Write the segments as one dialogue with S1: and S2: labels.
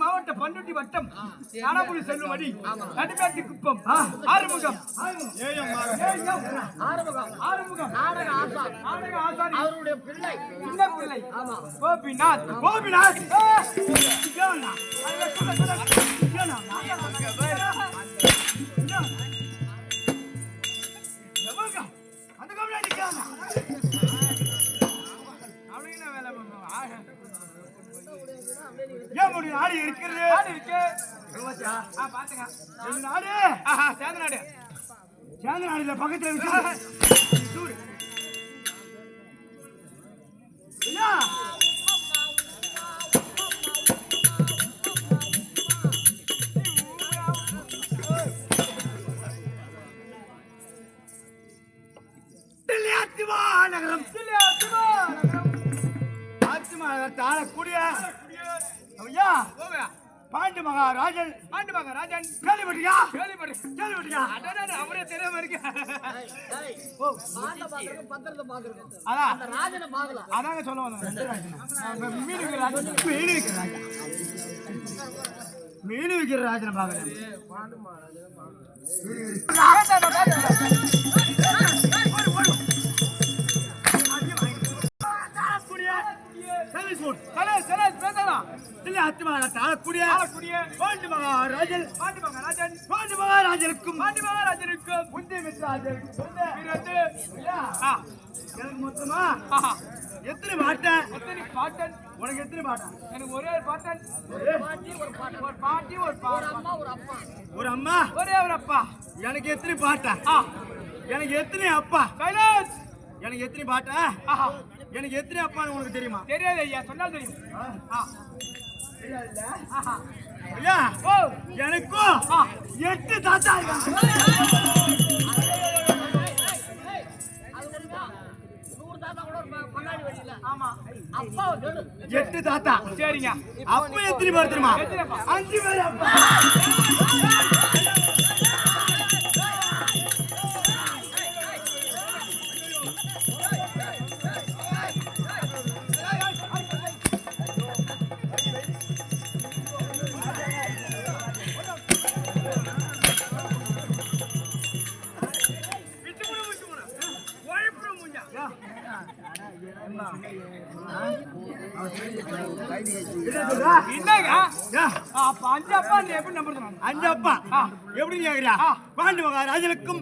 S1: மாவட்ட பண்ருட்டி வட்டம் காணாபுரி செல்லும் வழி நடுமேட்டு குப்பம் ஆறுமுகம்
S2: அவருடைய பிள்ளை
S1: சின்ன பிள்ளை கோபிநாத் கோபிநாத் அந்த வேலை நாடு இருக்கிறது நாடு சேந்த நாடு சேந்த நாடுல பக்கத்துல நகரம் ஆளக்கூடிய பாண்டு மகாராஜன் கேள்விப்பட்டியா அவரே தெரியாம இருக்கு அதாங்க சொல்ல மீன் விக்கிற ராஜனை பாக்குறேன் மகாராஜனுக்கும் மொத்தமா எத்தனை பாட்டன் உனக்கு எத்தனை பாட்டன்? எனக்கு ஒரே பாட்டன், ஒரு பாட்டி, ஒரு அம்மா, ஒரே ஒரு அப்பா. எனக்கு எத்தனை பாட்டன்? எனக்கு எத்தனை அப்பா? எனக்கு எத்தனை பாட்டன்? எனக்கு எத்தனை அப்பான்னு உனக்கு தெரியுமா? தெரியாது ஐயா, சொன்னா தெரியும். ஐயா எனக்கும் 8 தாத்தா இருக்காங்க.
S2: அப்பா
S1: 8 தாத்தா. சரிங்க. அப்பா எத்தனை பேர் தெரியுமா? 5 பேர் அப்பா. பாண்டு மகாராஜனுக்கும்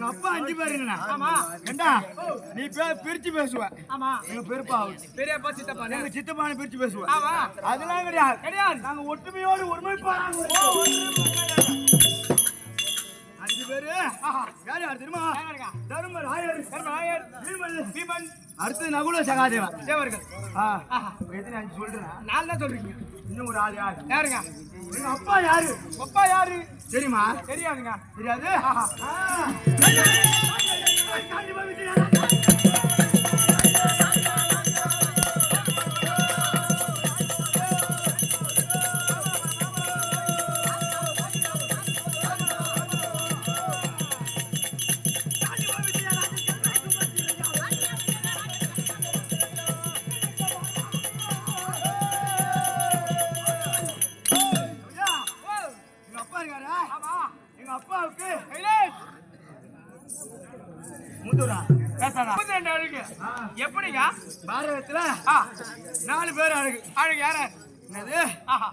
S1: அப்பா 5 பேர். நீ பிரிச்சு பேசுவ. பெரியப்பா சித்தப்பான பிரிச்சு பேசுவ. அதெல்லாம் கிடையாது. நாங்க ஒற்றுமையோடு ஒருமைப்பாடு 5 பேரு. யார் யார் தெரியுமா? தர்மராயர், பீமன், அடுத்து நகுல சகாதேவன் தேவர்கள். எத்தனை 5 சொல்றேன்? 4 தான் சொல்றீங்க. இன்னும் ஒரு ஆள் யாரு?
S2: யாருங்க?
S1: எங்க அப்பா யாரு?
S2: அப்பா யாரு?
S1: தெரியுமா?
S2: தெரியாதுங்க.
S1: தெரியாது?
S2: ஆஹா.
S1: கண்டிப்பா விட்டுறாத. எங்க அப்பா இருக்காரா?
S2: ஆமா.
S1: எங்க அப்பாவுக்கு
S2: கைலேஷ்.
S1: முத்துரா
S2: பேசாதா. 32 அழகு. எப்படிங்க?
S1: பாரதத்துல
S2: ஆ.
S1: 4 பேர் அழகு.
S2: அழகு யாரு?
S1: என்னது?
S2: ஆஹா.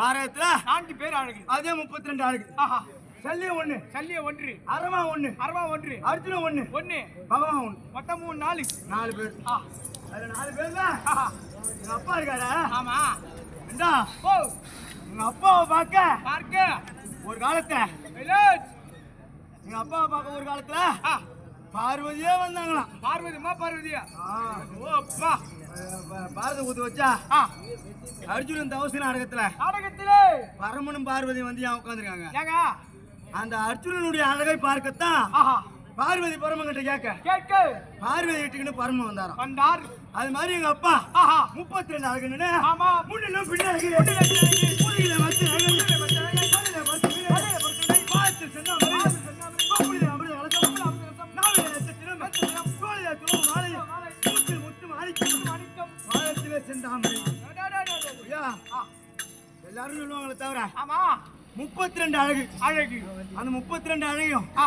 S1: பாரதத்துல
S2: 4 பேர் அழகு.
S1: அதே 32 அழகு.
S2: ஆஹா.
S1: சல்லியம் 1,
S2: சல்லிய 1,
S1: அரவா 1,
S2: அரவா 1,
S1: அர்ஜுனன் 1,
S2: 1,
S1: பகவான் 1.
S2: மொத்தம் 3 4.
S1: 4 பேர்.
S2: ஆ.
S1: அதுல 4 பேர் தான்
S2: ஆஹா.
S1: எங்க அப்பா இருக்காரா?
S2: ஆமா.
S1: இந்தா
S2: ஓ.
S1: எங்க அப்பாவை பார்க்க
S2: பார்க்க.
S1: ஒரு காலத்துல
S2: கைலேஷ்.
S1: எங்க அப்பாவை பார்க்க ஒரு காலத்துல
S2: ஆ.
S1: பார்வதியே வந்தாங்களாம்.
S2: பார்வதிமா பார்வதியா?
S1: ஆ,
S2: ஓ அப்பா.
S1: பாரத ஊத்து வச்சா
S2: ஆ.
S1: அர்ஜுனன் தவசு நாடகத்துல
S2: நாடகத்திலே
S1: பரமனும் பார்வதி வந்து ஏன் உட்காந்துருக்காங்க.
S2: ஏங்க?
S1: அந்த அர்ஜுனனுடைய அழகை பார்க்கத்தான்
S2: ஆஹா.
S1: பார்வதி பரமன் கிட்ட கேட்க
S2: கேட்க
S1: பார்வதி கிட்டுக்கிட்டு பரமன் வந்தாராம்.
S2: வந்தார்.
S1: அது மாதிரி எங்க அப்பா
S2: ஆஹா.
S1: 32 அழகுன்னு
S2: ஆமா.
S1: முன்னிலும் பின்னாடி முதுகில வச்சு தலையில பத்து பார்த்து சென்னாமரை, கோப்புளில அமிர்த கலசம், நாவில நட்சத்திரம், தோளில துருவ மாலை, மூச்சில் முத்து மாணிக்கம், வானத்திலே செந்தாமரை. ஐயா, எல்லாரும் சொல்லுவாங்களே தவிர
S2: ஆமா.
S1: 32 அழகு.
S2: அழகு.
S1: அந்த 32 அழகையும்
S2: ஆ.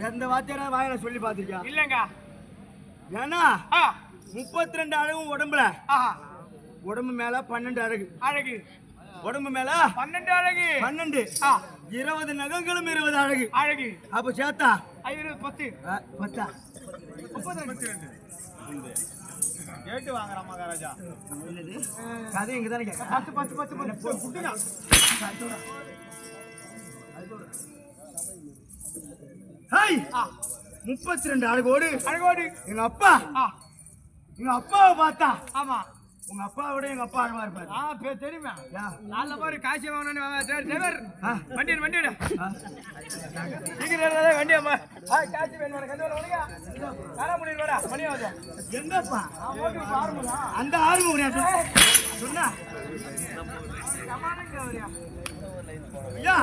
S1: எந்த வார்த்தையார வாயில சொல்லி பார்த்திருக்கியா?
S2: இல்லங்க.
S1: ஏன்னா
S2: ஆ.
S1: 32 அழகும் உடம்புல,
S2: ஆஹா.
S1: உடம்பு மேல 12 அழகு,
S2: அழகு.
S1: உடம்பு மேல
S2: 12 அழகு.
S1: 12,
S2: ஆ.
S1: 20 நகங்களும் 20 அழகு.
S2: அழகு.
S1: அப்ப சேர்த்தா
S2: 5 10
S1: பத்தா
S2: 32.
S1: கேட்டு வாங்குற மகாராஜா. என்னது கதை இங்க தானே கேட்க.
S2: 10 10 10 குட்டுங்க.
S1: ஹாய்,
S2: ஆ.
S1: 32 அழகோடு
S2: அழகோடு.
S1: எங்க அப்பா,
S2: ஆ.
S1: எங்க அப்பாவை பார்த்தா
S2: ஆமா.
S1: உங்க அப்பாவை விட எங்க அப்பா அழகா இருப்பாரு.
S2: ஆ தெரியுமா?
S1: யா.
S2: நல்ல பாரு காசி வாங்கணும். டிரைவர்
S1: ஆ.
S2: வண்டி வண்டி
S1: ஆ.
S2: சீக்கிரம் வண்டி அம்மா. காசி வேணும் கண்டு வரலையா? காரா முடிவு வரா மணி ஆகுது.
S1: எங்கப்பா?
S2: ஓட்டு ஆரம்பமா?
S1: அந்த ஆர்வம் சொன்னா ஐயா,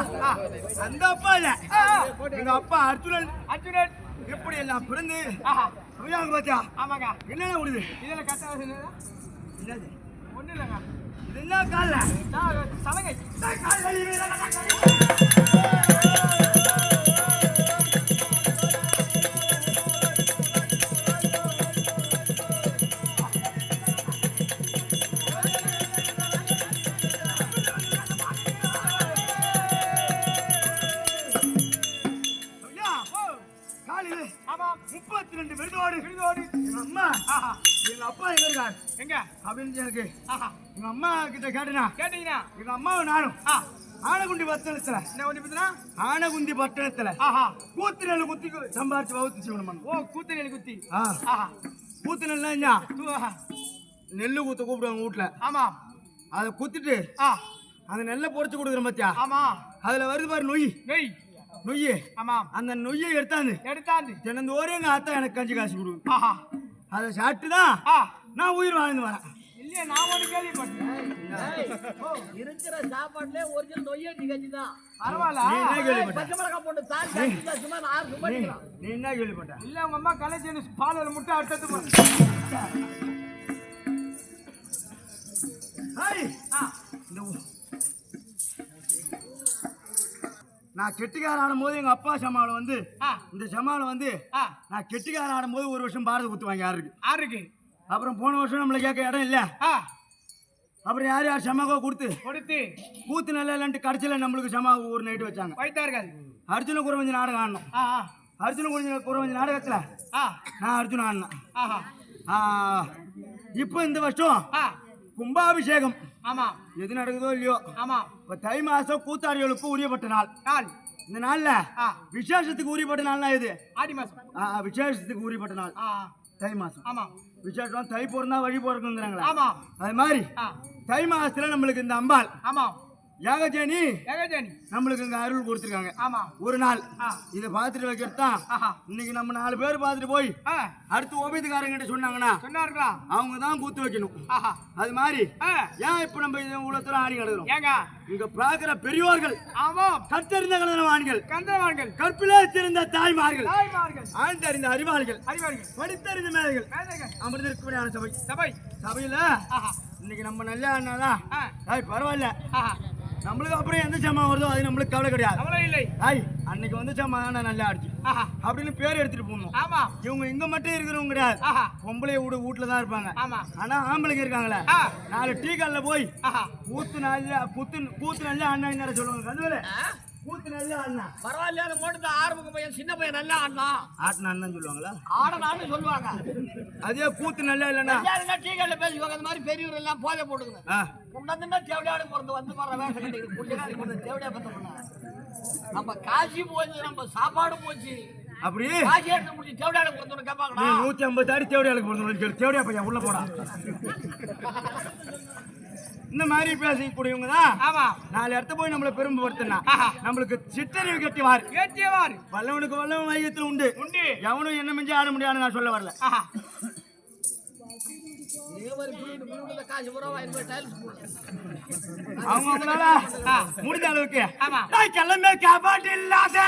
S1: அந்த அப்பா இல்ல, எங்க அப்பா அர்ஜுனன்.
S2: அர்ஜுனன்
S1: எப்படி எல்லாம் பிறந்து
S2: ஆஹா.
S1: ஐயாங்க பாத்தியா?
S2: ஆமாங்க.
S1: என்னென்ன விடுது?
S2: இதில் கட்ட
S1: என்னது
S2: ஒன்றும் இல்லைங்க.
S1: இது? என்ன கால்ல
S2: சலங்கை.
S1: கால் வலி. ஐயா, காலில்
S2: ஆமா.
S1: 32 விருதோடு
S2: விருதோடு.
S1: எங்க அம்மா,
S2: ஆஹா.
S1: எங்க அப்பா எங்க இருக்காரு
S2: எங்க?
S1: அப்படின்னு எனக்கு
S2: ஆஹா.
S1: எங்க அம்மா கிட்ட கேட்டனா,
S2: கேட்டீங்கன்னா
S1: எங்க அம்மாவும் நானும்
S2: ஆ.
S1: ஆனகுண்டி பட்டணத்துல,
S2: என்ன ஒண்ணு பத்தினா?
S1: ஆனகுந்தி பட்டணத்துல
S2: ஆஹா.
S1: கூத்து நெல் குத்தி சம்பாரிச்சு வகுத்து செய்யணும்.
S2: ஓ கூத்தனி குத்தி.
S1: ஆ,
S2: ஆஹா.
S1: கூத்து நெல்னா
S2: ஆஹா.
S1: நெல்லு கூத்த கூப்பிடுவாங்க வீட்டுல.
S2: ஆமா.
S1: அதை குத்திட்டு
S2: ஆ.
S1: அந்த நெல்லை பொறிச்சு கொடுக்குறேன் பாத்தியா?
S2: ஆமா.
S1: அதுல வருது பாரு நொய்,
S2: நெய்.
S1: நொய்யு.
S2: ஆமா.
S1: அந்த நொய்யை எடுத்தாந்து
S2: எடுத்தாந்து.
S1: தினந்தோறும் எங்க அத்தா எனக்கு கஞ்சி காசு கொடுக்கும்.
S2: ஆஹா.
S1: அதை சாப்பிட்டுதான்
S2: ஆ.
S1: நான் உயிர் வாழ்ந்து வரேன்.
S2: இல்லையே நான் ஒண்ணு கேள்விப்பட்டேன்.
S3: இருக்கிற சாப்பாட்டுல ஒரிஜினல் நொய்யே நிகழ்ச்சி தான்.
S2: பரவாயில்ல.
S1: நீ என்ன கேள்விப்பட்ட?
S3: பச்சை மிளகாய் போட்டு தாரி சாப்பிட்டா சும்மா 6 சும்மா நிக்கலாம்.
S1: நீ என்ன கேள்விப்பட்ட?
S2: இல்ல உங்க அம்மா கலைச்சி பால் முட்டை அடுத்தது போடு.
S1: ஹாய்,
S2: ஆ.
S1: இந்த நான் கெட்டிக்கார ஆடும்போது எங்க அப்பா சமாள வந்து
S2: ஆ.
S1: இந்த சமாள வந்து
S2: ஆ.
S1: நான் கெட்டிக்கார ஆடும்போது ஒரு வருஷம் பாரத குத்து வாங்கி யாருக்கு.
S2: ஆறுக்கு.
S1: அப்புறம் போன வருஷம் நம்மள கேட்க இடம் இல்ல.
S2: ஆ.
S1: அப்புறம் யார் யார் சமாகோ கொடுத்து
S2: கொடுத்து
S1: கூத்து நல்லா இல்லைன்ட்டு கடைசியில் நம்மளுக்கு சமாகோ ஒரு நைட்டு வச்சாங்க.
S2: வைத்தார்கள்.
S1: அர்ஜுன குறவஞ்சி நாடகம் ஆடணும்.
S2: ஆ. ஆ.
S1: அர்ஜுன குறவஞ்சி நாடகத்தில்
S2: ஆ.
S1: நான் அர்ஜுன ஆடினேன்.
S2: ஆஹா.
S1: இப்போ இந்த வருஷம்
S2: ஆ.
S1: கும்பாபிஷேகம்
S2: ஆமா.
S1: எது நடக்குதோ இல்லையோ,
S2: ஆமா.
S1: இப்போ தை மாசம் கூத்தாடிகளுக்கு உரியப்பட்ட நாள்.
S2: நாள்.
S1: இந்த நாள்ல
S2: ஆ.
S1: விசேஷத்துக்கு உரியப்பட்ட நாள்னா இது.
S2: ஆடி மாசம்.
S1: விசேஷத்துக்கு உரியப்பட்ட நாள்
S2: ஆ.
S1: தை மாசம்.
S2: ஆமா.
S1: விசேஷம் தை பிறந்தா வழி பிறக்குங்கிறாங்களா?
S2: ஆமா.
S1: அது மாதிரி தை மாசத்துல நம்மளுக்கு இந்த அம்பாள்
S2: ஆமா
S1: ஏகஜேனி
S2: ஏகஜேனி
S1: நம்மளுக்கு இங்க அருள் கொடுத்துருக்காங்க.
S2: ஆமா.
S1: ஒரு நாள் இதை பார்த்துட்டு வைக்கிறது தான். இன்னைக்கு நம்ம 4 பேர் பார்த்துட்டு போய் அடுத்து ஓபியத்துக்காரங்கிட்ட சொன்னாங்கன்னா
S2: சொன்னார்களா
S1: அவங்க தான் கூத்து வைக்கணும். அது மாதிரி ஏன் இப்ப நம்ம இதை உலகத்துல ஆடி கிடக்கிறோம்?
S2: ஏங்க
S1: இங்க பாக்குற பெரியோர்கள்,
S2: ஆமா,
S1: கற்றறிந்த கணவான்கள்,
S2: கந்தவான்கள்,
S1: கற்பிலே தெரிந்த தாய்மார்கள்,
S2: தாய்மார்கள்,
S1: ஆழ்ந்தறிந்த அறிவாளிகள்,
S2: அறிவாளிகள்,
S1: படித்தறிந்த மேதைகள்
S2: மேதைகள்
S1: அமிர்திருக்குமையான சபை
S2: சபை
S1: சபையில இன்னைக்கு நம்ம நல்ல அண்ணாதான் பரவாயில்ல. நம்மளுக்கு அப்புறம் எந்த சம்பவம் வருதோ அது நம்மளுக்கு கவலை கிடையாது.
S2: கவலை இல்லை.
S1: அன்னைக்கு வந்து சம்பவம் நல்லா ஆடிச்சு அப்படின்னு பேர் எடுத்துட்டு போகணும்.
S2: ஆமா.
S1: இவங்க இங்க மட்டும் இருக்கிறவங்க கிடையாது. பொம்பளை வீட்டுல தான் இருப்பாங்க.
S2: ஆமா.
S1: ஆனா ஆம்பளைங்க இருக்காங்களே 4 டீ கல்ல போய் கூத்து நல்லா அண்ணா சொல்லுவாங்க. கதுவல கூத்து நல்லா அண்ணா
S3: பரவாயில்ல. மோட்டு ஆரம்பிக்க பையன் சின்ன பையன் நல்லா ஆடினா
S1: ஆட்டினான்னு சொல்லுவாங்களா?
S3: ஆடனான்னு சொல்லுவாங்க.
S1: அதே கூத்து நல்லா இல்லைன்னா
S3: டீக்கல்ல பேசுவாங்க. அந்த மாதிரி பெரியவர் எல்லாம் போதை போட்டுக்கணும். முன்னதுன்னா தேவடியாடு பிறந்து வந்து வர வேஷம் கட்டிக்கிட்டு புள்ளிகாரி பிறந்த தேவடியா பத்த பண்ண நம்ம காசி போச்சு, நம்ம சாப்பாடு போச்சு.
S1: அப்படி
S3: காசி எடுத்து முடிச்சு தேவடியாடு பிறந்தவங்க கேட்பாங்க.
S1: 150 அடி தேவடியாளுக்கு பிறந்தவங்க தேவடியா பையன் உள்ள போடா. இந்த மாதிரி பேசக்கூடியவங்க தான்.
S2: ஆமா.
S1: 4 இடத்த போய் நம்மள பெருமைப்படுத்தினா நம்மளுக்கு சிற்றறிவு கட்டிவார்
S2: கேட்டியவார்.
S1: வல்லவனுக்கு வல்லவன் வைகத்தில் உண்டு
S2: உண்டு.
S1: எவனும் என்ன மிஞ்சி ஆட முடியாதுன்னு நான் சொல்ல வரல. அவங்களால முடிஞ்ச அளவுக்கு கிளம்பி காப்பாட்டு இல்லாத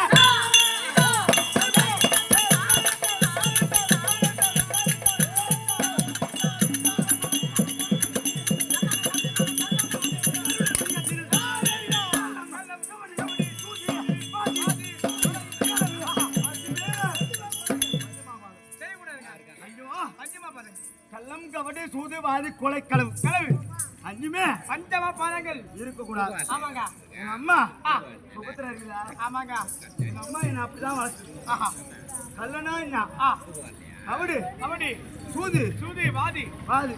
S1: கள்ளம் கவடி சூதுவாதி கொலை களவு களவு அஞ்சுமே
S2: பஞ்சமா பாதங்கள்
S1: இருக்க கூடாது.
S2: ஆமாங்க.
S1: எங்க அம்மா சுபத்திரா இருக்குதா?
S2: ஆமாங்க.
S1: எங்க அம்மா என்ன அப்படிதான் வளர்த்து. கல்லனா என்ன கவடி
S2: கபடி
S1: சூது
S2: சூதி வாதி
S1: வாது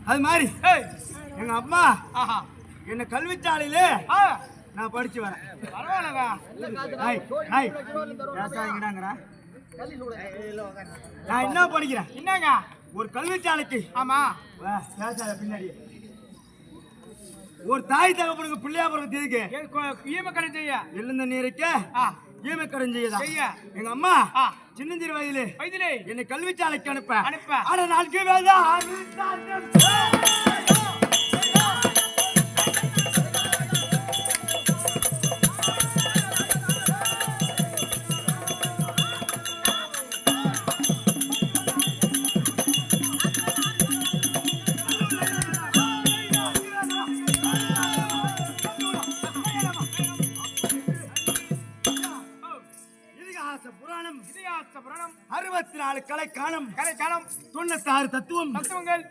S1: அது மாதிரி எங்க அம்மா என்ன கல்விச்சாலையிலே நான் படிச்சு வரேன்.
S2: பரவாயில்லங்க.
S1: நான் என்ன படிக்கிறேன்?
S2: என்னங்க
S1: ஒரு கல்விச்சாலைக்கு
S2: ஆமா
S1: பின்னாடி ஒரு தாய் தகப்பனுக்கு பிள்ளையா பிறகு தேதிக்கு
S2: ஈமக்கடை செய்ய
S1: எழுந்த நீரைக்க ஈமக்கடன் செய்ய எங்க அம்மா சின்னஞ்சிறு வயதிலே என்னை கல்விச்சாலைக்கு அனுப்ப ஆனா நாளைக்கு
S2: புராணம்
S1: 64 கலை காலம் 96
S2: தத்துவங்கள்.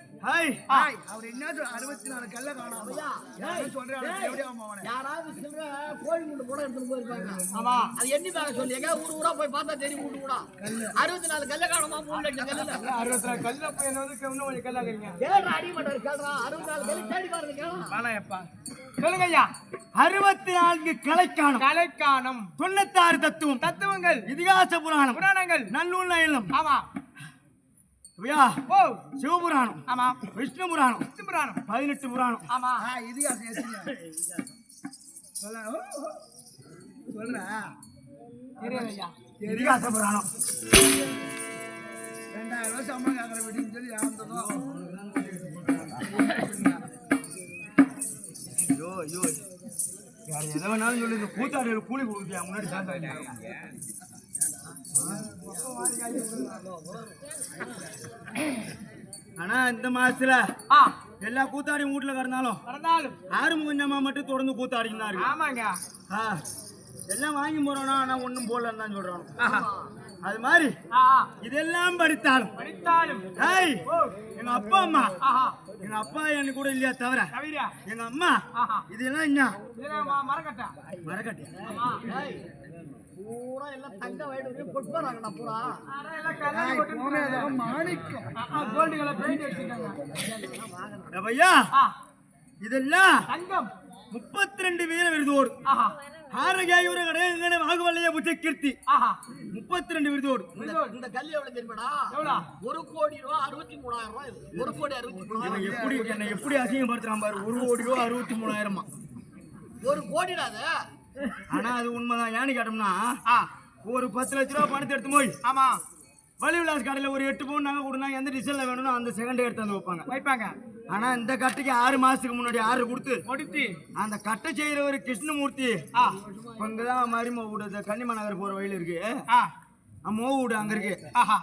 S1: அவர் என்ன 64 கல்ல காணோம்
S3: யாராவது கோழி முண்டு கூட எடுத்துட்டு போயிருப்பாங்க. ஆமா. அது எண்ணிப்பாங்க சொல்லி ஊர் ஊரா போய் பார்த்தா தெரியும். முண்டு கூட 64 கல்ல காணோமா 3 லட்சம் கல்லுல
S2: 64 கல்ல போய் இன்னும் கொஞ்சம் கல்லாக்குறீங்க.
S3: கேள்றா அடிமட்டர் கேள்றா 64 கல்லு தேடி பாருங்க கேளா.
S2: வாணாயப்பா சொல்லுங்க ஐயா.
S1: 64 கலைக்கானம் 96
S2: தத்துவங்கள்
S1: இதிகாச
S2: புராணங்கள்
S1: நல்லூர் நயனம்.
S2: ஆமா.
S1: சிவபுராணம்.
S2: ஆமா.
S1: விஷ்ணு புராணம்
S2: 18
S1: புராணம்.
S2: ஆமா.
S1: இதிகாசம் இதிகாச புராணம் 2000 வருஷம் அம்மா கேட்கற வீட்டுன்னு சொல்லி எதை வேணாலும் சொல்லி இந்த கூத்தாடிகள் கூலி கொடுத்தியா முன்னாடி ஆனா இந்த மாசத்துல எல்லா கூத்தாடியும் வீட்டுல கடந்தாலும் ஆறுமுகஞ்சம்மா மட்டும் தொடர்ந்து கூத்தாடினா இருக்கு.
S2: ஆமாங்க.
S1: எல்லாம் வாங்கி போறோம்னா ஆனா ஒண்ணும் போடலன்னு தான் சொல்றோம். அது மாதிரி இதெல்லாம் படித்தாலும் எங்க அப்பா அம்மா எங்க அப்பா எனக்கு கூட இல்லையா தவிர எங்க அம்மா இதெல்லாம் என்ன மரக்கட்டை
S3: பூரா எல்லாம் தங்க வயது பொட்டு வராங்கண்ணா பூரா
S1: இதெல்லாம் 32 வீர விருதோடு
S2: ஆஹா
S1: ஆரகாயூர கடகங்கன வாகுவல்லைய புஜ கீர்த்தி
S2: ஆஹா
S1: 32 விருதோடு
S3: இந்த கல் எவ்வளவு தெரியுமாடா?
S2: எவ்வளோ
S3: 1 கோடி ரூபாய் 63,000 ரூபாய் இது. 1 கோடி 63,000.
S1: எப்படி என்ன எப்படி அசிங்கப்படுத்துறான் பாரு 1 கோடி ரூபா 63,000.
S3: 1 கோடிடா அது.
S1: ஆனா அது உண்மைதான். ஏன்னு கேட்டோம்னா ஒரு 10 லட்ச ரூபா பணத்தை எடுத்து போய்
S2: ஆமா
S1: வலி விலாஸ் கடையில ஒரு 8 பவுன் நாங்க கொடுனா எந்த டிசைன்ல வேணும்னோ அந்த செகண்ட் எடுத்து வந்து
S2: வைப்பாங்க.
S1: ஆனா இந்த கட்டைக்கு 6 மாசத்துக்கு முன்னாடி ஆர்டர் கொடுத்து
S2: கொடுத்து
S1: அந்த கட்டை செய்யறவர் கிருஷ்ணமூர்த்தி இங்கதான் மரிமோ வீடு கன்னிமா நகர் போற வழியில இருக்கு. மோ வீடு அங்க இருக்கு.
S2: ஆஹா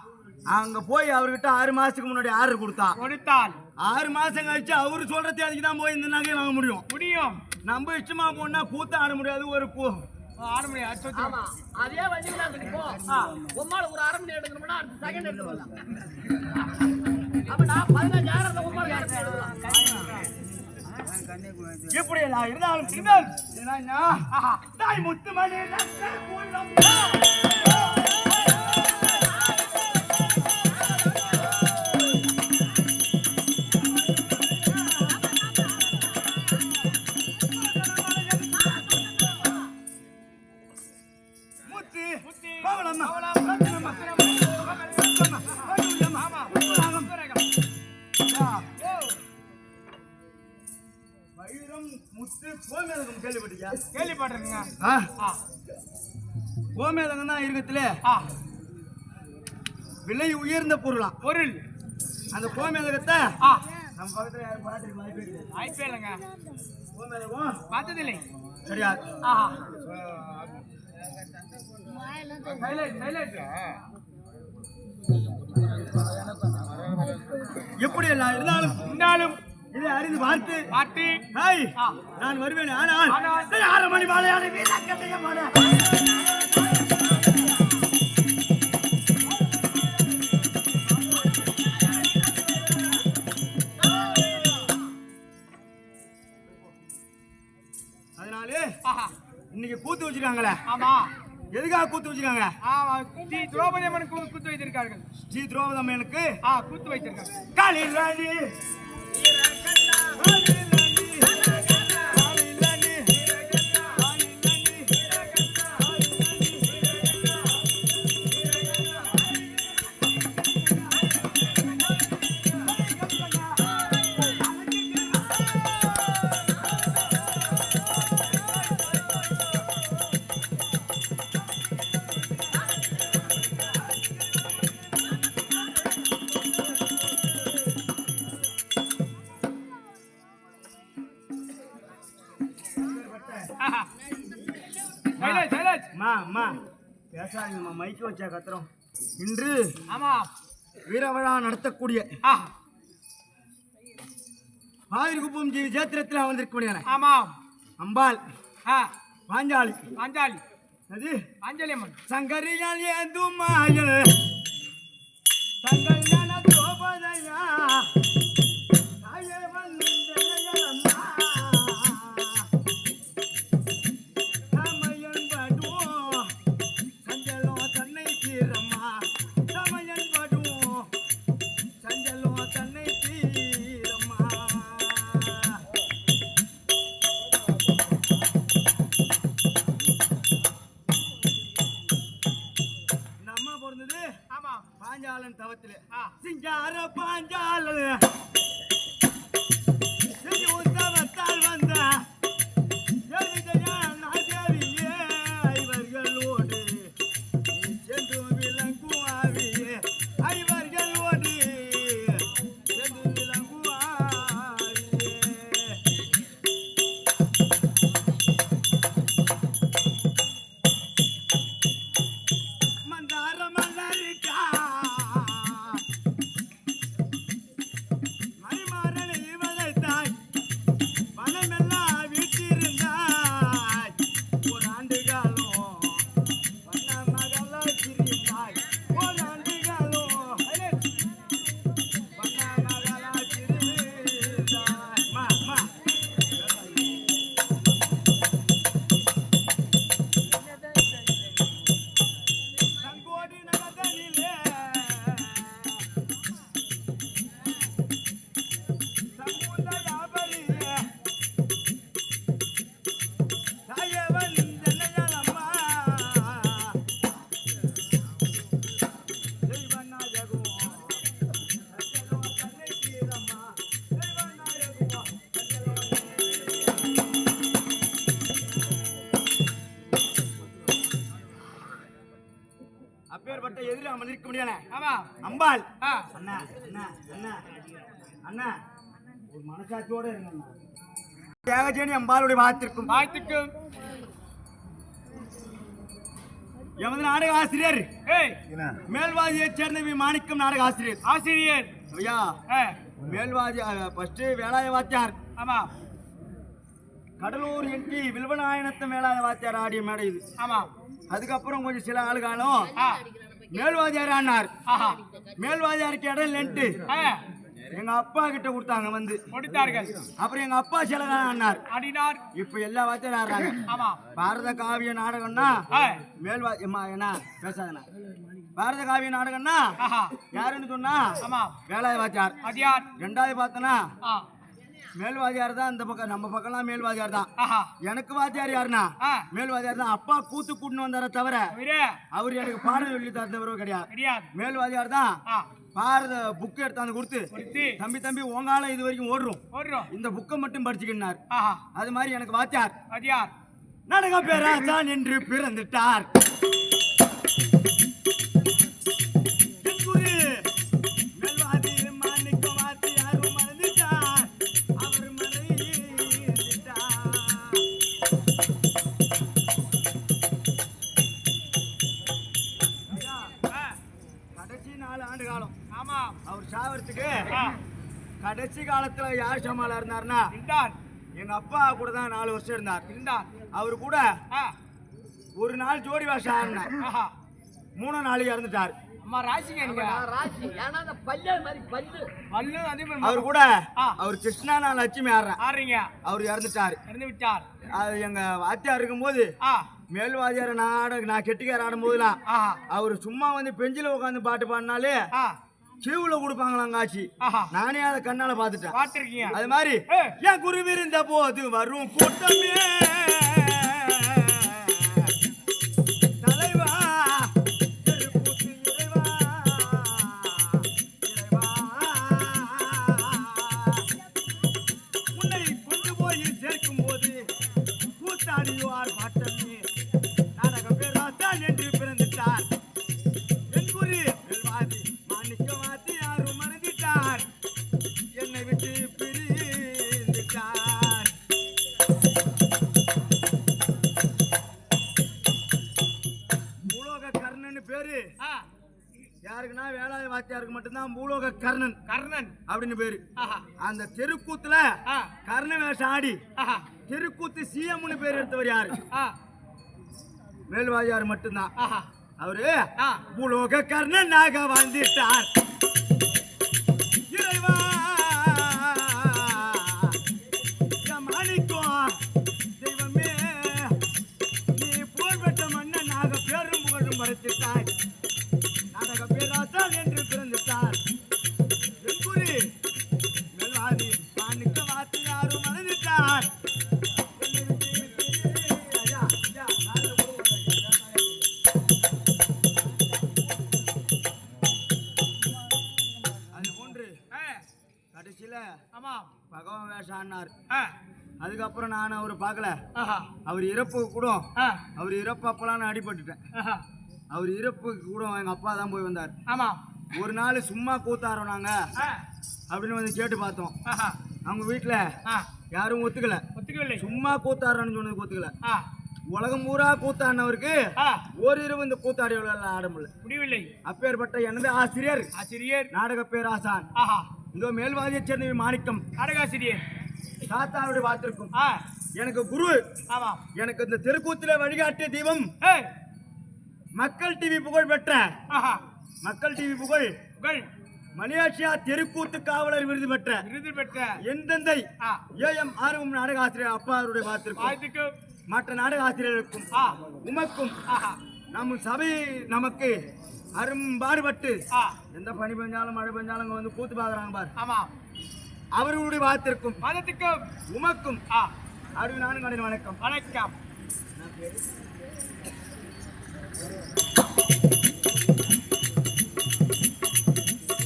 S1: அங்க போய் அவர்கிட்ட 6 மாசத்துக்கு முன்னாடி ஆர்டர்
S2: கொடுத்தால்
S1: 6 மாசம் கழிச்சு அவரு சொல்றது அதுக்கு தான் போய் இந்த நகையை வாங்க முடியும். நம்ம இஷ்டமா போனா கூத்த ஆட முடியாது. ஒரு
S2: ஆட முடியாது.
S3: ஆமா அதே வண்டி விலாசுக்கு போ. உம்மால ஒரு அரை மணி எடுக்கணும்னா அடுத்த செகண்ட் எடுத்துக்கலாம். அப்ப நான் 15,000 உம்மால எடுக்கலாம்.
S1: எப்படி எல்லாம் இருந்தாலும் தாய் முத்துமணி
S2: கேள்விப்பட்டிருக்கீங்க.
S1: கோமேதகம் தான் இருக்கத்துல விலை உயர்ந்த பொருள். அந்த கோமேதகத்தை நம்ம பக்கத்துல யாரும் பார்த்துட்டு
S2: வாய்ப்பே இல்லைங்க.
S1: கோமேதகம்
S2: பார்த்ததில்லை.
S1: கிடையாது. எப்படி எல்லாம் இருந்தாலும் இதை அறிந்து பார்த்து நான் வருவேன். ஆனால் 6 மணி மாலையான அதனாலே இன்னைக்கு கூத்து வச்சிருக்காங்களே.
S2: ஆமா
S1: எதுக்காக கூத்து வச்சிருக்காங்க?
S2: ஸ்ரீ திரௌபதி அம்மன் கூத்து வைத்திருக்கார்கள்.
S1: ஸ்ரீ திரௌபதி அம்மனுக்கு
S2: கூத்து வைத்திருக்காங்க.
S1: காலில் ராணி பேசாதீங்கம்மா, மைக்கு வச்சா கத்துறோம். இன்று வீரவிழா நடத்தக்கூடிய ஆதிரிகுப்பம் ஜீவி சேத்திரத்தில் வந்திருக்க அம்பாள் பாஞ்சாலி அது
S2: பாஞ்சாலி அம்மன்
S1: சங்கரியால் ஏந்தும் மாயல் தங்கள் ஞான கோபதையா முடியல.
S2: ஆமா
S1: அம்பாள்
S2: ஆ
S1: அண்ணா அண்ணா அண்ணா அண்ணா ஒரு மனசாட்சியோட இருங்க. தியாகஜேனி அம்பாளுடைய வாத்திற்கும்
S2: வாழ்த்துக்கும்
S1: எமது நாடக ஆசிரியர்
S2: ஏய்
S1: மேல்வாதியைச் சேர்ந்த மாணிக்கம் நாடக ஆசிரியர்.
S2: ஆசிரியர்
S1: ஐயா
S2: ஏ
S1: மேல்வாதி ஃபர்ஸ்ட் வேலாய வாத்தியார்
S2: ஆமா
S1: கடலூர் என்டி வில்வநாயனத்த மேலாய வாத்தியார் ஆடிய மேடை இது.
S2: ஆமா
S1: அதுக்கப்புறம் கொஞ்சம் சில ஆளுகாலம்
S2: ஆ
S1: மேல்வாதியார் ஆனார்.
S2: ஆஹா
S1: மேல்வாதியாருக்கு இடம் இல்லைன்ட்டு
S2: ஆ
S1: எங்க அப்பா கிட்ட கொடுத்தாங்க வந்து.
S2: முடித்தார்கள்
S1: அப்புறம் எங்க அப்பா சிலதான் ஆனார்.
S2: ஆடினார்
S1: இப்ப எல்லா வாத்தியாரும் ஆடுறாங்க.
S2: ஆமா
S1: பாரத காவிய நாடகம்னா
S2: ஆ
S1: மேல்வாதி என்ன பேசாதண்ணா. பாரத காவிய நாடகம்னா
S2: ஆஹா
S1: யாருன்னு சொன்னா
S2: ஆமா
S1: வேலாய வாத்தியார்.
S2: அடியார்
S1: ரெண்டாவது பார்த்தனா
S2: ஆ
S1: மேல்வாதியார் தான். இந்த பக்கம் நம்ம பக்கம்லாம் மேல்வாதியார் தான்.
S2: ஆஹா
S1: எனக்கு வாத்தியார் யாருன்னா
S2: ஆ
S1: மேல்வாதியார் தான். அப்பா கூத்து கூட்டுன்னு வந்தார தவிர
S2: வீரே
S1: அவர் எனக்கு பாடம் சொல்லி தந்தவரோ கிடையாது.
S2: அடியார்
S1: மேல்வாதியார் தான்
S2: ஆ
S1: பாரத புக்கு எடுத்தாந்து கொடுத்து
S2: கொடுத்து
S1: தம்பி உங்கால இது வரைக்கும் ஓடுறோம்,
S2: ஓடுறோம்
S1: இந்த புக்கை மட்டும் படிச்சுக்கினார்.
S2: ஆஹா
S1: அது மாதிரி எனக்கு வாத்தியார்
S2: அடியார்
S1: நாடக பேராசான் என்று பிறந்துட்டார். என் குரு மேல்வாதி மாணிக்க வாத்தியார் மறந்துட்டார். அவர் மறைந்துட்டார்.
S2: ஆ
S1: கடைசி 4 ஆண்டு காலம்
S2: ஆமா
S1: அவர் சாவறதுக்கு
S2: ஆ
S1: கடைசி காலத்துல யார் சமாளா இருந்தார்னா
S2: இருந்தார்
S1: எங்க அப்பா கூட தான் 4 வருஷம் இருந்தார்.
S2: இருந்தார்
S1: அவரு கூட
S2: ஆ
S1: ஒரு நாள் ஜோடி வாஷம் ஆடினார்.
S2: ஆஹா
S1: 3 நாள் இறந்துட்டார்.
S2: அம்மா ராசிங்க நீங்க
S3: ராசி ஏன்னா அந்த பல்லே மாதிரி பல்லு
S2: பல்லு அதே மாதிரி
S1: அவர் கூட
S2: ஆ.
S1: அவர் கிருஷ்ணா நான் லட்சுமி ஆடுறேன்.
S2: ஆடுறீங்க
S1: அவர் இறந்துட்டார்.
S2: இறந்து விட்டார்
S1: அது எங்க வாத்தியார் இருக்கும்போது
S2: ஆ
S1: மேல்வாதியார் நான் கெட்டிக்கார ஆடும் போதுலாம்
S2: ஆஹா
S1: அவர் சும்மா வந்து பெஞ்சில உட்காந்து பாட்டு பாடினாலே
S2: ஆ
S1: கியூல கொடுப்பாங்களாம் காட்சி.
S2: ஆஹா
S1: நானே அதை கண்ணால பாத்துட்டேன்.
S2: பாத்திருக்கீங்க
S1: அது மாதிரி
S2: ஏ.
S1: என் குருவி இருந்த போது வரும் கூட்டமே தலைவா திருக்கூத்து இறைவா இறைவா உன்னை கொண்டு போய் சேர்க்கும் போது கூத்தாடிவார் பாட்டமே நாடக பேராசான் என்று பிறந்துட்டார். என் குரு மேல்வாதி மாணிக்க வாத்தியார் மறந்துட்டார். என்னை விட்டு பிரிந்துட்டார். பூலோக கர்ணன் பேரு
S2: ஆ
S1: யாருக்குன்னா வேலாய வாத்தியாருக்கு மட்டும்தான் பூலோக கர்ணன்
S2: கர்ணன்
S1: அப்படின்னு பேரு.
S2: ஆஹா
S1: அந்த தெருக்கூத்துல
S2: ஆ
S1: கர்ண வேஷம் ஆடி
S2: ஆஹா
S1: தெருக்கூத்து சிஎம்னு பேர் எடுத்தவர் யாரு?
S2: ஆ
S1: மேல்வாதியார் மட்டும்தான்.
S2: ஆஹா
S1: அவரு
S2: ஆ
S1: பூலோக கர்ணனாக வாழ்ந்துட்டார். இறைவா என் மாணிக்கம் தெய்வமே நீ புகழ்பெற்ற மன்னனாக பேரும் புகழும் படைத்துட்டாய். நாடக பேராசான் என்று பிறந்துட்டார். என் குரு மேல்வாதி மாணிக்க வாத்தியாரும் மறந்துட்டார். என்னை விட்டு ஐயா, ஐயா, நாளை அது போன்று
S2: ஆ
S1: கடைசியில
S2: ஆமா
S1: பகவான் வேஷம் ஆடினார்.
S2: ஆ
S1: அதுக்கப்புறம் நான் அவர் பார்க்கல.
S2: ஆஹா
S1: அவர் இறப்பு கூட
S2: ஆ
S1: அவர் இறப்பு அப்பெல்லாம் நான் அடிபட்டுட்டேன்.
S2: ஆஹா
S1: அவர் இறப்புக்கு கூட எங்க அப்பா தான் போய் வந்தார்.
S2: ஆமா
S1: ஒரு நாள் சும்மா கூத்தாரோம் நாங்க
S2: ஆ
S1: அப்படின்னு வந்து கேட்டு பார்த்தோம்.
S2: ஆஹா
S1: அவங்க வீட்டுல
S2: ஆ
S1: யாரும் ஒத்துக்கல.
S2: ஒத்துக்கவில்லை
S1: சும்மா கூத்தாரோன்னு சொன்னது ஒத்துக்கல.
S2: ஆ
S1: உலகம் பூரா கூத்தாடினவருக்கு
S2: ஆ
S1: ஓரிரவு இந்த கூத்தாடியோட ஆட முடியல.
S2: முடியவில்லை
S1: அப்பேற்பட்ட எனது ஆசிரியர்
S2: ஆசிரியர்
S1: நாடக பேராசான்
S2: ஆஹா
S1: இதோ மேல்வாதியை சேர்ந்த மாணிக்கம்
S2: நாடகாசிரியர்
S1: தாத்தாவுடைய பார்த்திருக்கும்.
S2: ஆ
S1: எனக்கு குரு,
S2: ஆமா
S1: எனக்கு இந்த தெருக்கூத்துல வழிகாட்டிய தெய்வம்
S2: ஏய்
S1: மக்கள் டிவி புகழ் பெற்ற
S2: ஆஹா
S1: மக்கள் டிவி புகழ்
S2: புகழ்
S1: மலேசியா தெருக்கூத்து காவலர் விருது பெற்ற
S2: விருது பெற்ற
S1: என் தந்தை
S2: ஆ
S1: ஏஎம் ஆர்வம் நாடக ஆசிரியர் அப்பா அவருடைய பார்த்திருக்கும்.
S2: வாழ்த்துக்கு
S1: மற்ற நாடக ஆசிரியர்களுக்கும்
S2: ஆ
S1: உமக்கும்
S2: ஆஹா
S1: நம் சபை நமக்கு அரும்பாடுபட்டு
S2: ஆ
S1: எந்த பனி பெஞ்சாலும் மழை பெஞ்சாலும் அங்க வந்து கூத்து பாக்குறாங்க பாரு.
S2: ஆமா
S1: அவர்களுடைய பார்த்திருக்கும்
S2: வாழ்த்துக்கு
S1: உமக்கும்
S2: ஆ
S1: அருள் நானும் கடன் வணக்கம்.
S2: வணக்கம்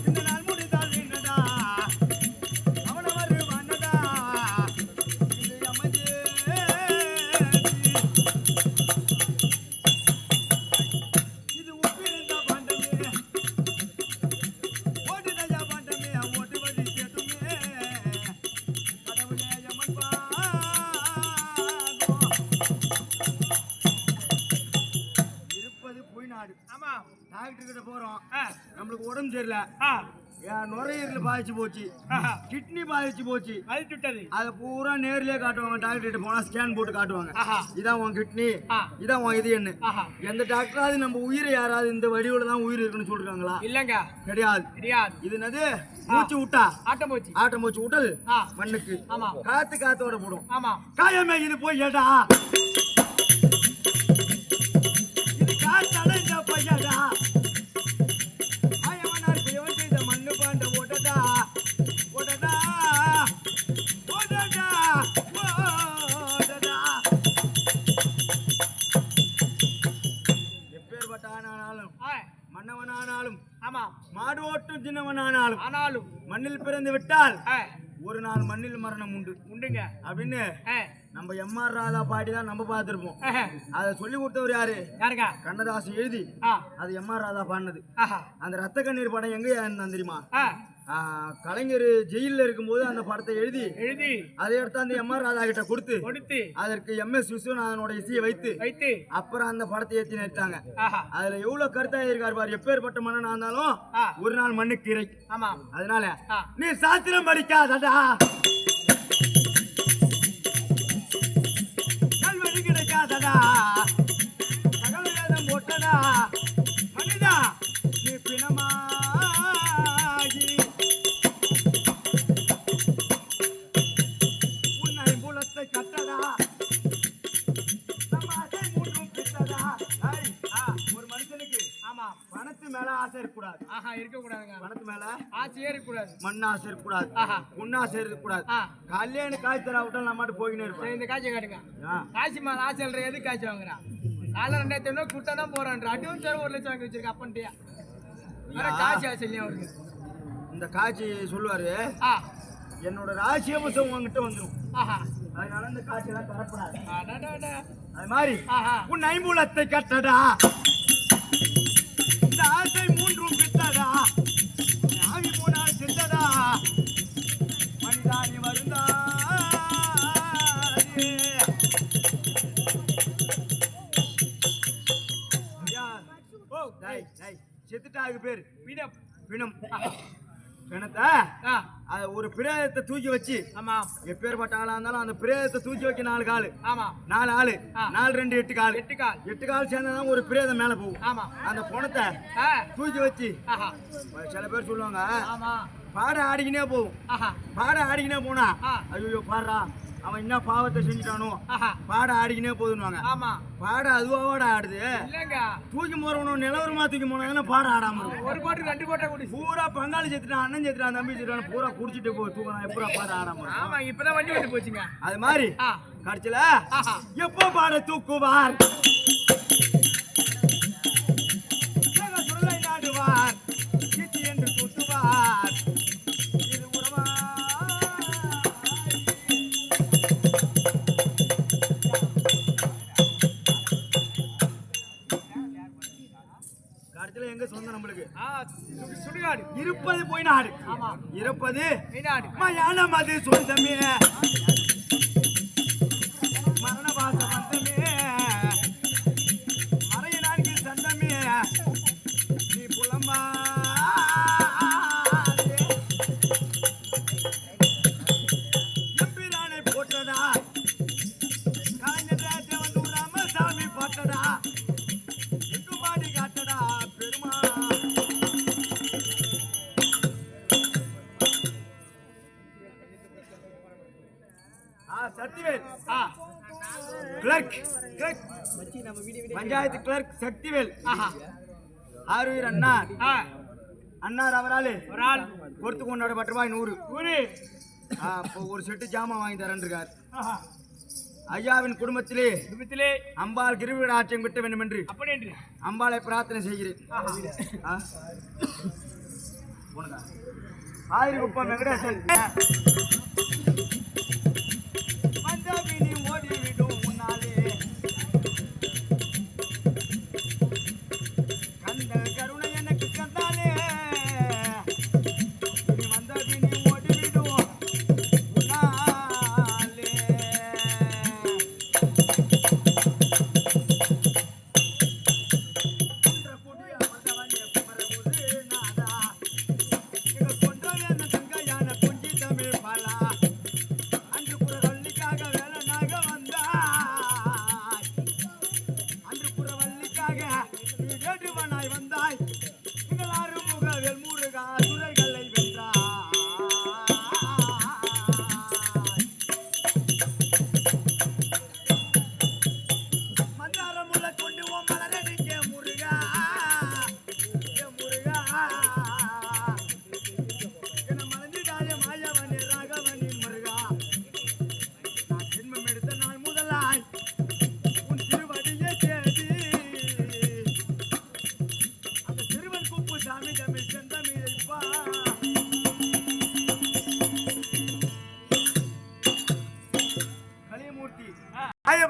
S1: இந்த நாள் முடிந்தால் என்னடா அவனவர் வந்ததா இது அமைஞ்சே இது உப்பிருந்த பாண்டமே உடம்பு சரியில்லை,
S2: ஆ,
S1: என் நுரையீரல் பாதிச்சு போச்சு, கிட்னி பாதிச்சு போச்சு.
S2: அழிச்சு விட்டது.
S1: அதை பூரா நேர்லயே காட்டுவாங்க. டாக்டர் கிட்ட போனா ஸ்கேன் போட்டு காட்டுவாங்க.
S2: ஆஹா.
S1: இதான் உன் கிட்னி,
S2: ஆ.
S1: இதான் உன் இது என்ன.
S2: ஆஹா.
S1: எந்த டாக்டராவது நம்ம உயிரை யாராவது இந்த வடிவுல தான் உயிர் இருக்குன்னு சொல்றாங்களா?
S2: இல்லங்க,
S1: கிடையாது.
S2: கிடையாது.
S1: இது என்னது? மூச்சு விட்டா
S2: ஆட்டம் போச்சு.
S1: ஆட்டம் மூச்சு விட்டல்
S2: ஆ.
S1: மண்ணுக்கு.
S2: ஆமா.
S1: காத்து காத்தோட போடும்.
S2: ஆமா.
S1: காயமே இது போய் ஏடா, இது காத்து அடைஞ்ச பையடா, ஆயவனார் தேவன் செய்த மண்ணு பாண்ட ஓடடா ஓடடா ஓடடா ஓடடா. எப்பேற்பட்ட ஆனாலும்
S2: ஆ,
S1: மன்னவனானாலும்
S2: ஆமா.
S1: மாடு ஓட்டும் சின்னவனானாலும்
S2: ஆனாலும்
S1: மண்ணில் பிறந்து விட்டால்
S2: ஆ,
S1: ஒரு நாள் மண்ணில் மரணம் உண்டு
S2: உண்டுங்க.
S1: அப்படின்னு
S2: ஆ,
S1: நம்ம எம்ஆர் ராதா பாட்டி தான் நம்ம பார்த்திருப்போம்.
S2: ஆஹா.
S1: அதை சொல்லி கொடுத்தவர் யாரு?
S2: யாருங்க?
S1: கண்ணதாசன் எழுதி
S2: ஆ,
S1: அது எம்ஆர் ராதா பாடினது.
S2: ஆஹா.
S1: அந்த ரத்த கண்ணீர் படம் எங்க இருந்தான் தெரியுமா?
S2: ஆ,
S1: கலைஞர் ஜெயில இருக்கும்போது அந்த படத்தை எழுதி
S2: எழுதி
S1: அதை எடுத்து அந்த எம்ஆர் ராதா கிட்ட கொடுத்து
S2: கொடுத்து
S1: அதற்கு எம்எஸ் விஸ்வநாதனோட இசையை வைத்து
S2: வைத்து
S1: அப்புறம் அந்த படத்தை ஏற்றி நிறுத்தாங்க.
S2: ஆஹா.
S1: அதுல எவ்வளவு கருத்தா இருக்காரு பாரு. எப்பேற்பட்ட மன்னனா இருந்தாலும்
S2: ஆ.
S1: ஒரு நாள் மண்ணுக்கு இறை.
S2: ஆமா.
S1: அதனால
S2: ஆ.
S1: நீ சாஸ்திரம் படிக்காதடா, கல்வெடி கிடைக்காதடா, சகல வேதம் போட்டடா, மனிதா நீ பிணமாகி உன்னை மூலத்தை கட்டடா, சமாதை மூன்றும் பித்தடா. ஐய், ஒரு மனுஷனுக்கு
S2: ஆமா.
S1: பணத்து மேல ஆசை இருக்கக்கூடாது.
S2: ஆஹா, இருக்க கூடாதுங்க.
S1: பணத்து மேல
S2: ஆட்சியே இருக்க கூடாது.
S1: மண் ஆசை இருக்கக்கூடாது,
S2: ஆஹா.
S1: பொண்ணாசை இருக்கக்கூடாது.
S2: ஆ,
S1: கல்யாண காய்ச்சல் தரா விட்டா நம்ம மட்டும் போயினே
S2: சரி,
S1: இருப்போம்.
S2: இந்த காய்ச்சி காட்டுங்க.
S1: ஆ.
S2: காய்ச்சி மேல ஆட்சி சொல்ற எது காய்ச்சி வாங்குறா? காலைல 2500 கூட்டம் தான் போறான்ற அட்வான்ஸ் 1 லட்சம் வாங்கி வச்சிருக்க அப்பன்ட்டியா வேற காய்ச்சி ஆசை இல்லையா அவருக்கு?
S1: இந்த காட்சி சொல்லுவாரு,
S2: ஆ,
S1: என்னோட ராசியம்சம் உங்ககிட்ட வந்துடும்,
S2: ஆஹா.
S1: அதனால இந்த காட்சியெல்லாம் தரப்படாது.
S2: அடடடா.
S1: அது மாதிரி
S2: ஆஹா.
S1: உன் ஐம்பூலத்தை கட்டடா, இந்த ஆசை மூன்றும் பித்தடா, ஆகி போனால் செத்தடா, மனிதானி வருந்தா. செத்துட்டாக்கு பேர்
S2: பிணம்.
S1: பிணம். பிணத்தை
S2: ஆ,
S1: அது ஒரு பிரேதத்தை தூக்கி வச்சு,
S2: ஆமா.
S1: எப்பேற்பட்ட ஆளா இருந்தாலும் அந்த பிரேதத்தை தூக்கி வைக்க 4 காலு,
S2: ஆமா.
S1: 4 ஆளு,
S2: ஆ.
S1: 4 2 8 கால்,
S2: 8 கால்.
S1: 8 கால் சேர்ந்தாதான் ஒரு பிரேதம் மேல போகும்.
S2: ஆமா.
S1: அந்த பணத்தை
S2: ஆ,
S1: தூக்கி வச்சு
S2: ஆஹா.
S1: சில பேர் சொல்லுவாங்க,
S2: ஆமா.
S1: பாட ஆடிக்கினே போகும்.
S2: ஆஹா.
S1: பாட ஆடிக்கினே போனா
S2: ஆ.
S1: ஐயோ பாடுறா அவன் என்ன பாவத்தை செஞ்சுட்டானோ,
S2: ஆஹா.
S1: பாட ஆடிக்கினே போதுன்னுவாங்க.
S2: ஆமா.
S1: பாட அதுவாவோட ஆடுது.
S2: இல்லங்க,
S1: தூக்கி போறவனும் நிலவரமா தூக்கி போனா பாட ஆடாம இருக்கும்.
S2: ஒரு கோட்டு 2 கோட்டை குடி.
S1: பூரா பங்காளி செத்துட்டான், அண்ணன் செத்துட்டான், தம்பி செத்துட்டான், பூரா குடிச்சிட்டு போய் தூக்கினா எப்படா பாட ஆடாம இருக்கும்?
S2: ஆமா, இப்பதான் வண்டி வந்து போச்சுங்க.
S1: அது மாதிரி
S2: ஆ,
S1: கடைசியில
S2: ஆஹா.
S1: எப்போ பாட தூக்குவார், சுருளை நாடுவார், கீச்சு என்று தூத்துவார், இது உறவா. கடைசியில எங்க சொந்தம் நம்மளுக்கு?
S2: ஆ, சுடுகாடு.
S1: இருப்பது போய் நாடு,
S2: ஆமா.
S1: இருப்பது
S2: வெளிநாடு.
S1: மயானம் அது சொந்தமே, மரண வாச வந்தமே, மறைய நான்கு சந்தமே, நீ புலம்பா எம்பிரானை போட்டடா, கலைஞர் தேவன் ராமசாமி போட்டடா, எங்கு பாடி காட்டடா பெருமா. சக்திவேல்
S2: ஆ,
S1: கிளர்க், பஞ்சாயத்து கிளர்க் சக்திவேல்.
S2: ஆஹா.
S1: ஆறுயிர் அண்ணார்,
S2: ஆ,
S1: அண்ணார் அவரால்
S2: ஒரு ஆள்
S1: பொறுத்து கொண்டாட ரூபாய் 100.
S2: ஊரு.
S1: இப்போ ஒரு செட்டு ஜாமான் வாங்கி தரேன் இருக்கார்.
S2: ஆஹா.
S1: ஐயாவின் குடும்பத்திலே
S2: குடும்பத்திலே
S1: அம்பாள் கிருவிடாட்சியம் கிட்ட வேண்டும் என்று
S2: அப்படி என்று.
S1: அம்பாளை பிரார்த்தனை செய்கிறேன்.
S2: ஆஹா.
S1: உனக்கா? ஆயிரகுப்பம் வெங்கடேசன் மஞ்சவினி ஓடிவிடும் முன்னாலே, கண்ட கருணை எனக்கு கண்டாலே, இனி வந்தவினி ஓடிவிடும் முன்னாலே. குன்ற குடிய வந்தவனே குமரகுரு நாதா,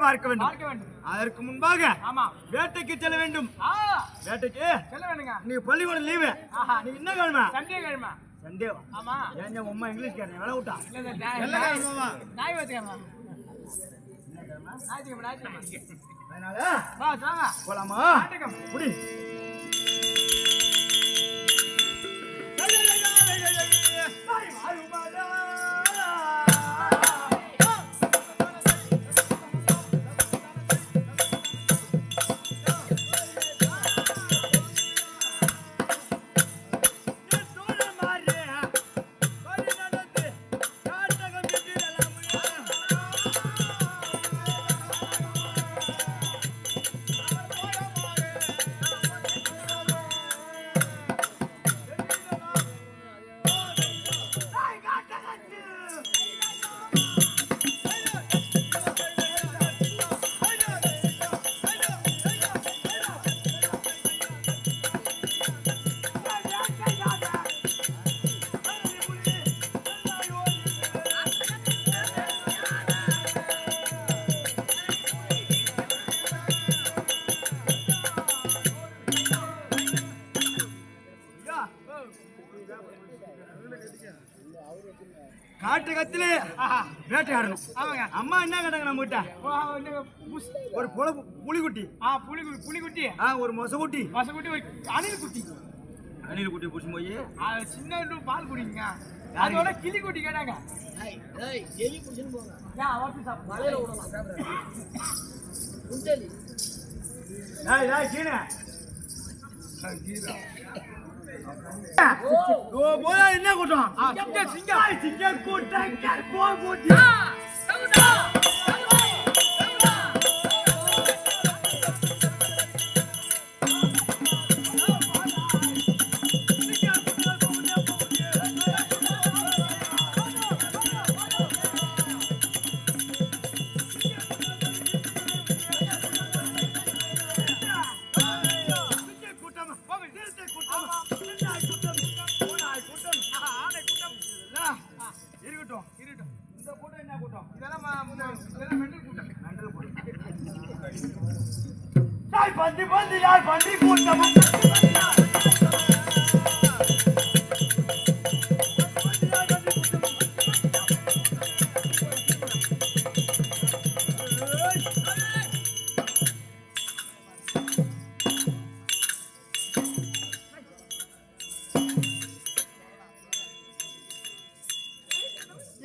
S1: பார்க்க வேண்டும்.
S2: பார்க்க வேண்டும்.
S1: அதற்கு முன்பாக
S2: ஆமா.
S1: வேட்டைக்கு செல்ல வேண்டும். வேட்டைக்கு
S2: செல்ல வேணுங்க.
S1: நீ பள்ளிக்கூடம் லீவு.
S2: ஆஹா.
S1: நீ என்ன கிழமை?
S2: சண்டே கிழமை.
S1: சண்டேவா?
S2: ஆமா.
S1: ஏன் அம்மா இங்கிலீஷ் கேட்டேன் வேலை விட்டா?
S2: இல்ல நாய் வச்சுக்கமா. ஞாயிற்றுக்கிழமை.
S1: அதனால
S2: வா வாங்க.
S1: போலாமா?
S2: நாடகம்.
S1: புடி. காட்டுகத்திலே வேட்டையாடணும்.
S2: ஆமாங்க.
S1: அம்மா என்ன கேட்டாங்க நம்ம கிட்ட? ஒரு புலிக்குட்டி,
S2: புலிக்குட்டி,
S1: ஒரு மொசகுட்டி,
S2: மசக்குட்டி, ஒரு அணில் குட்டி.
S1: அணில் குட்டி பிடிச்சி போய்
S2: சின்ன பால் குடிங்க. அதோட கிளி குட்டி கேட்டாங்க.
S3: எலி குடிச்சுன்னு போங்க.
S2: வலையில
S1: என்ன கூட்டம்? சிங்க கூட்டம். பந்தி யார் பன்றி கூட்டமும்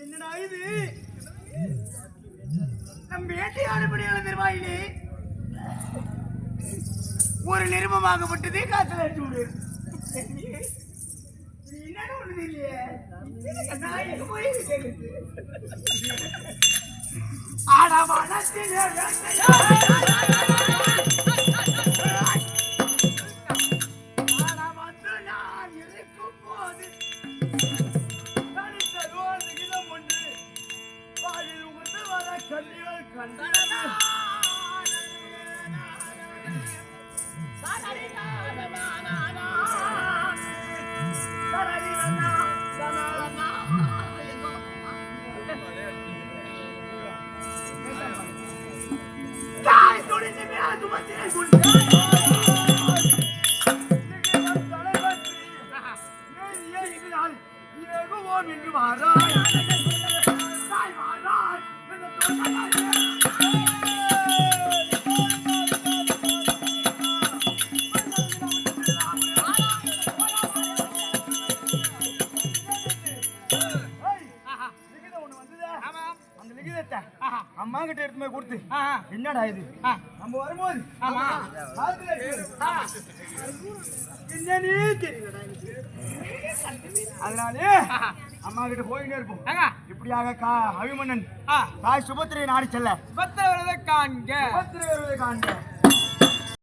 S1: என்னடா இது? நம் வேட்டையாடுபடியான நிர்வாகினே ஒரு நிருபமாகப்பட்டது காத்துல அடிச்சு விடு. என்னன்னு ஒண்ணு இல்லையே. ஆனா மனத்திலே வந்து நான் இருக்கும் போது தனித்த ரோடு இடம் ஒன்று பாலில் உகந்து வர கண்ணிகள் கண்டன. அம்மா கிட்ட எடுத்து போய் கொடுத்து என்னடா இது நம்ம வரும்போது என்னன்னே தெரியலடா. அதனாலே அம்மா கிட்ட போயிட்டே இருப்போம். இப்படியாக அபிமன்னன் தாய் சுபத்திரை நாடி செல்ல
S2: சுபத்திரை வருவதை காண்க.
S1: சுபத்திரை வருவதை காண்க.